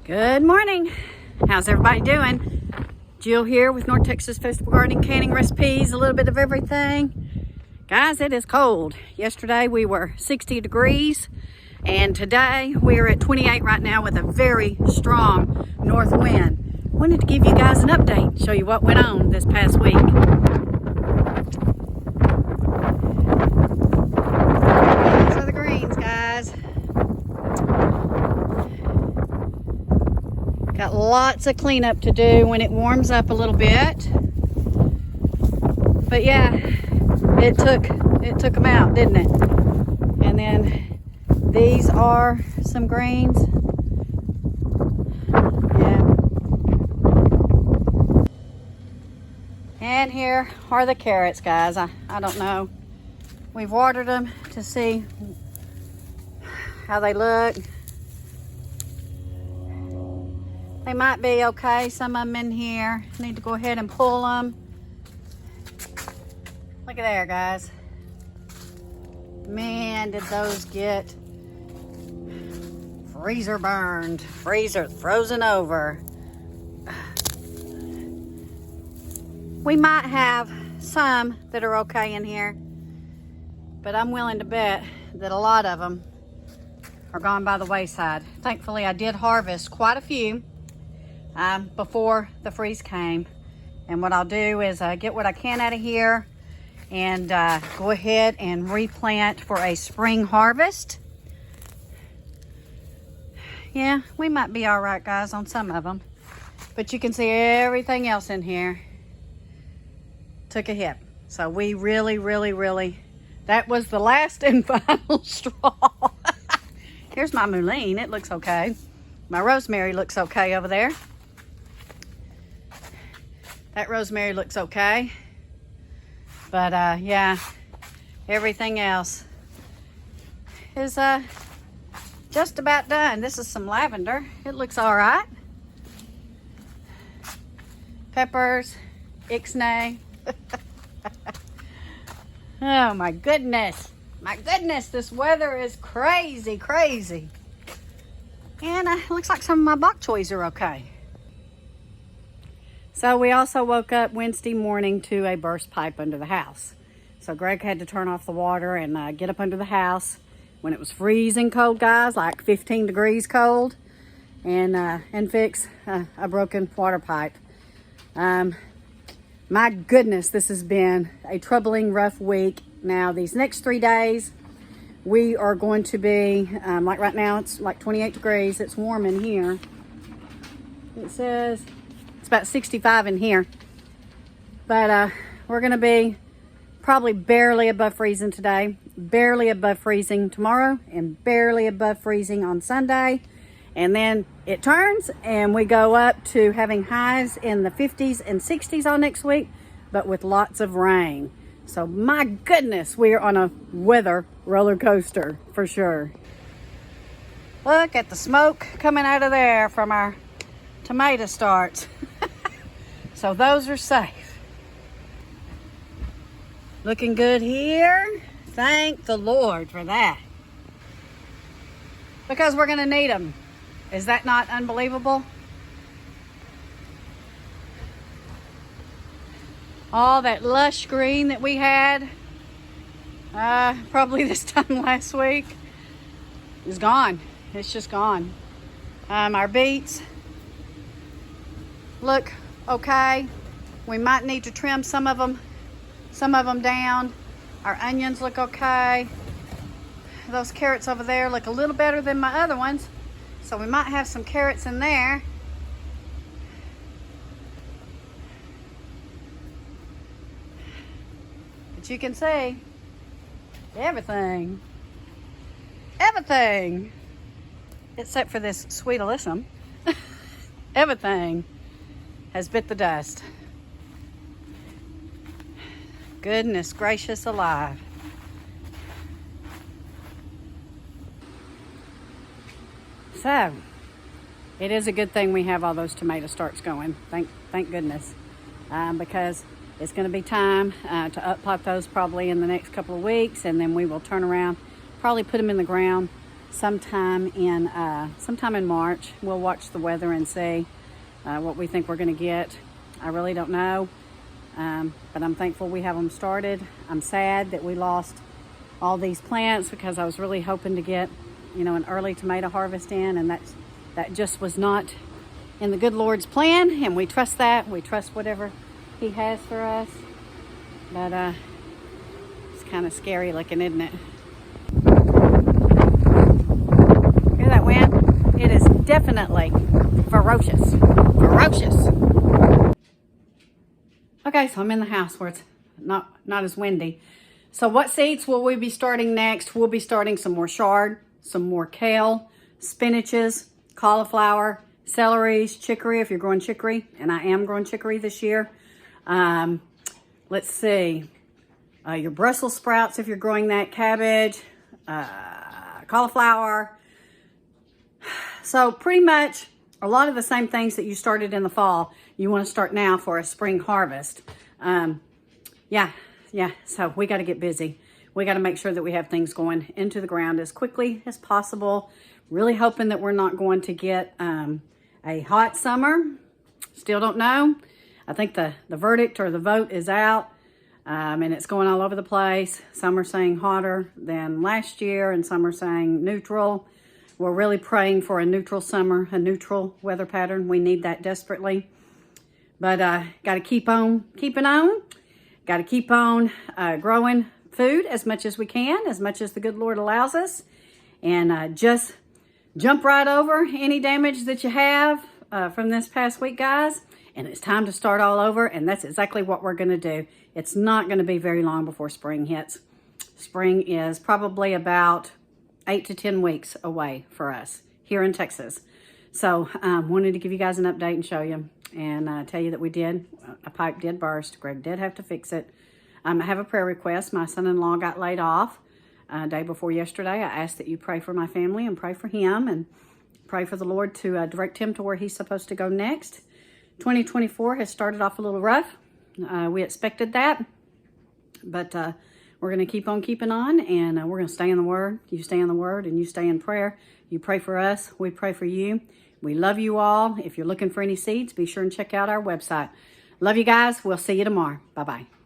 Good morning. How's everybody doing? Jill here with North Texas Vegetable Gardening, canning recipes, a little bit of everything. Guys, it is cold. Yesterday we were 60 degrees and today we're at 28 right now with a very strong north wind. Wanted to give you guys an update, show you what went on this past week. These are the greens, guys. Got lots of cleanup to do when it warms up a little bit. But yeah, it took them out, didn't it? And then these are some greens. Yeah. And here are the carrots, guys. I don't know. We've watered them to see how they look. They might be okay. Some of them in here. Need to go ahead and pull them. Look at there, guys. Man, did those get freezer burned. Frozen over. We might have some that are okay in here, but I'm willing to bet that a lot of them are gone by the wayside. Thankfully, I did harvest quite a few before the freeze came. And what I'll do is get what I can out of here and go ahead and replant for a spring harvest. Yeah, we might be all right, guys, on some of them. But you can see everything else in here took a hit. So we really, that was the last and final straw. Here's my mullein. It looks okay. My rosemary looks okay over there. That rosemary looks okay. But yeah, everything else is just about done. This is some lavender. It looks all right. Peppers, ixnay. Oh my goodness. My goodness, this weather is crazy. And it looks like some of my bok choys are okay. So we also woke up Wednesday morning to a burst pipe under the house. So Greg had to turn off the water and get up under the house when it was freezing cold, guys, like 15 degrees cold, and fix a broken water pipe. My goodness, this has been a troubling, rough week. Now, these next 3 days, we are going to be, like right now, it's like 28 degrees. It's warm in here. It says it's about 65 in here. But we're going to be probably barely above freezing today, barely above freezing tomorrow, and barely above freezing on Sunday. And then it turns and we go up to having highs in the 50s and 60s all next week, but with lots of rain. So my goodness, we are on a weather roller coaster for sure. Look at the smoke coming out of there from our tomato starts. So those are safe. Looking good here. Thank the Lord for that. Because we're going to need them. Is that not unbelievable? All that lush green that we had probably this time last week is gone. It's just gone. Our beets look okay. We might need to trim some of them down. Our onions look okay. Those carrots over there look a little better than my other ones. So we might have some carrots in there. But you can see everything, except for this sweet alyssum, everything has bit the dust. Goodness gracious alive. So, it is a good thing we have all those tomato starts going. Thank goodness. Because it's going to be time to up pot those probably in the next couple of weeks, and then we will turn around, probably put them in the ground sometime in March. We'll watch the weather and see what we think we're going to get. I really don't know, but I'm thankful we have them started. I'm sad that we lost all these plants because I was really hoping to get, an early tomato harvest in, and that just was not in the good Lord's plan, and we trust that. We trust whatever He has for us, but it's kind of scary looking, isn't it? Hear that wind? It is definitely ferocious. Okay, so I'm in the house where it's not as windy. So what seeds will we be starting next? We'll be starting some more chard, some more kale, spinaches, cauliflower, celeries, chicory if you're growing chicory, and I am growing chicory this year. Let's see, your Brussels sprouts if you're growing that, cabbage, cauliflower. So pretty much a lot of the same things that you started in the fall, you want to start now for a spring harvest. Yeah, so we got to get busy. We got to make sure that we have things going into the ground as quickly as possible. Really hoping that we're not going to get a hot summer. Still don't know. I think the verdict or the vote is out, and it's going all over the place. Some are saying hotter than last year, and some are saying neutral. We're really praying for a neutral summer, a neutral weather pattern. We need that desperately. But got to keep on keeping on. Got to keep on growing food as much as we can, as much as the good Lord allows us. And just jump right over any damage that you have from this past week, guys. And it's time to start all over. And that's exactly what we're going to do. It's not going to be very long before spring hits. Spring is probably about 8 to 10 weeks away for us here in Texas. So wanted to give you guys an update and show you and tell you that a pipe did burst. Greg did have to fix it. I have a prayer request. My son-in-law got laid off day before yesterday. I asked that you pray for my family and pray for him and pray for the Lord to direct him to where he's supposed to go next. 2024 has started off a little rough. We expected that, but we're going to keep on keeping on, and we're going to stay in the Word. You stay in the Word, and you stay in prayer. You pray for us. We pray for you. We love you all. If you're looking for any seeds, be sure and check out our website. Love you guys. We'll see you tomorrow. Bye-bye.